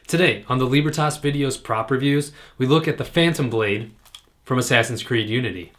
Today, on the Libertas Videos Prop Reviews, we look at the Phantom Blade from Assassin's Creed Unity.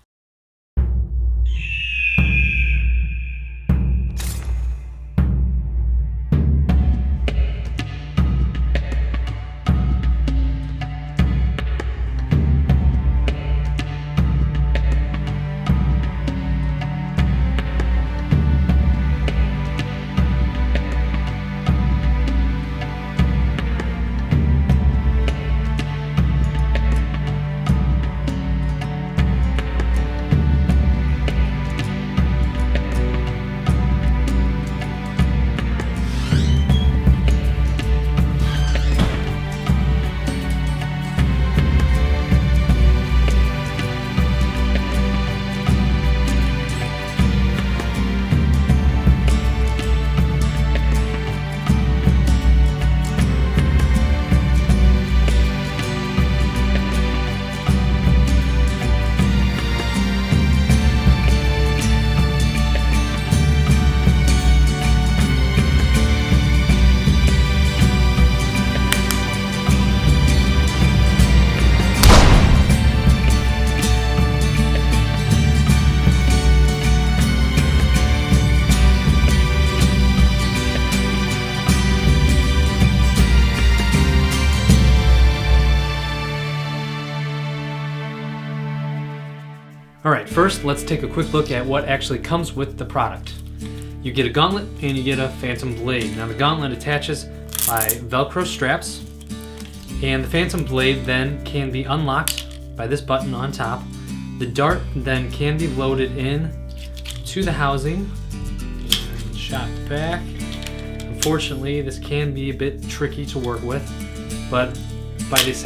Alright, first let's take a quick look at what actually comes with the product. You get a gauntlet and you get a Phantom Blade. Now the gauntlet attaches by Velcro straps, and the Phantom Blade then can be unlocked by this button on top. The dart then can be loaded in to the housing and shot back. Unfortunately, this can be a bit tricky to work with, but by this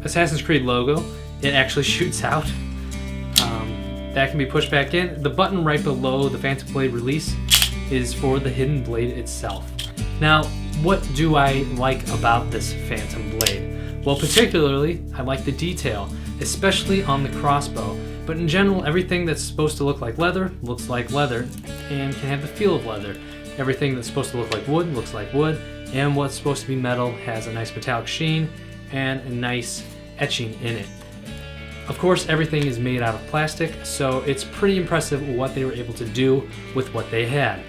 Assassin's Creed logo, it actually shoots out. That can be pushed back in. The button right below the Phantom Blade release is for the hidden blade itself. Now, what do I like about this Phantom Blade? Well, particularly, I like the detail, especially on the crossbow. But in general, everything that's supposed to look like leather looks like leather and can have the feel of leather. Everything that's supposed to look like wood looks like wood, and what's supposed to be metal has a nice metallic sheen and a nice etching in it. Of course, everything is made out of plastic, so it's pretty impressive what they were able to do with what they had.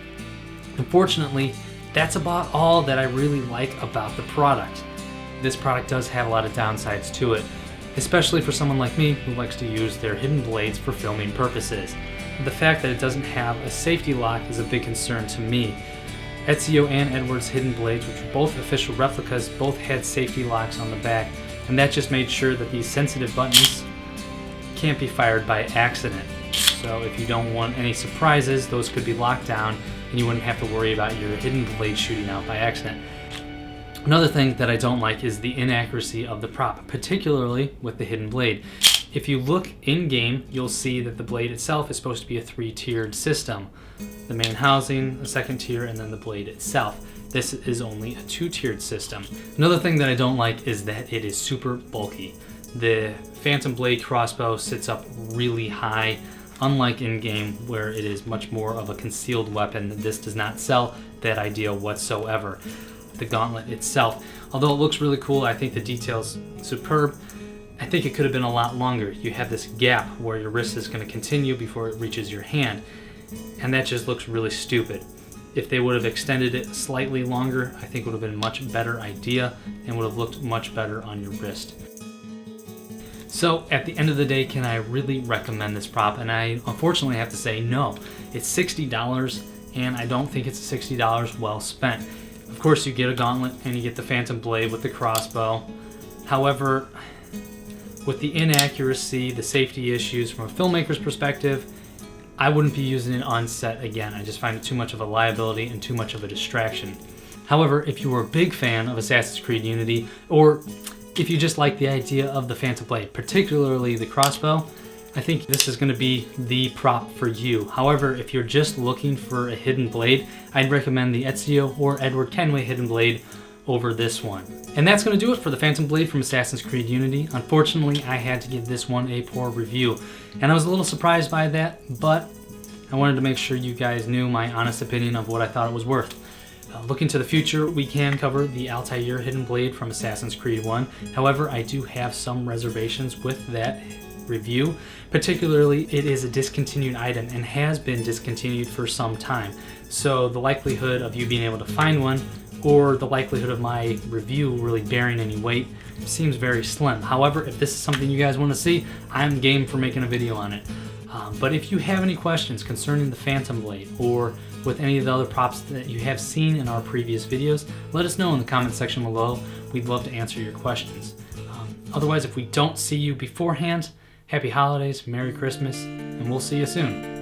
Unfortunately, that's about all that I really like about the product. This product does have a lot of downsides to it, especially for someone like me who likes to use their hidden blades for filming purposes. The fact that it doesn't have a safety lock is a big concern to me. Ezio and Edward's hidden blades, which were both official replicas, both had safety locks on the back, and that just made sure that these sensitive buttons can't be fired by accident. So if you don't want any surprises, those could be locked down and you wouldn't have to worry about your hidden blade shooting out by accident. Another thing that I don't like is the inaccuracy of the prop, particularly with the hidden blade. If you look in-game, you'll see that the blade itself is supposed to be a three-tiered system. The main housing, a second tier, and then the blade itself. This is only a two-tiered system. Another thing that I don't like is that it is super bulky. The Phantom Blade crossbow sits up really high, unlike in-game where it is much more of a concealed weapon. This does not sell that idea whatsoever. The gauntlet itself, although it looks really cool, I think the detail's superb. I think it could have been a lot longer. You have this gap where your wrist is going to continue before it reaches your hand, and that just looks really stupid. If they would have extended it slightly longer, I think it would have been a much better idea and would have looked much better on your wrist. So at the end of the day, can I really recommend this prop? And I unfortunately have to say no. It's $60 and I don't think it's $60 well spent. Of course you get a gauntlet and you get the Phantom Blade with the crossbow. However, with the inaccuracy, the safety issues from a filmmaker's perspective, I wouldn't be using it on set again. I just find it too much of a liability and too much of a distraction. However, if you were a big fan of Assassin's Creed Unity, or if you just like the idea of the Phantom Blade, particularly the crossbow, I think this is going to be the prop for you. However, if you're just looking for a hidden blade, I'd recommend the Ezio or Edward Kenway hidden blade over this one. And that's going to do it for the Phantom Blade from Assassin's Creed Unity. Unfortunately, I had to give this one a poor review, and I was a little surprised by that, but I wanted to make sure you guys knew my honest opinion of what I thought it was worth. Looking to the future, we can cover the Altair hidden blade from Assassin's Creed 1. However, I do have some reservations with that review. Particularly, it is a discontinued item and has been discontinued for some time. So the likelihood of you being able to find one, or the likelihood of my review really bearing any weight, seems very slim. However, if this is something you guys want to see, I'm game for making a video on it. But if you have any questions concerning the Phantom Blade or with any of the other props that you have seen in our previous videos, let us know in the comment section below. We'd love to answer your questions. Otherwise, if we don't see you beforehand, happy holidays, Merry Christmas, and we'll see you soon.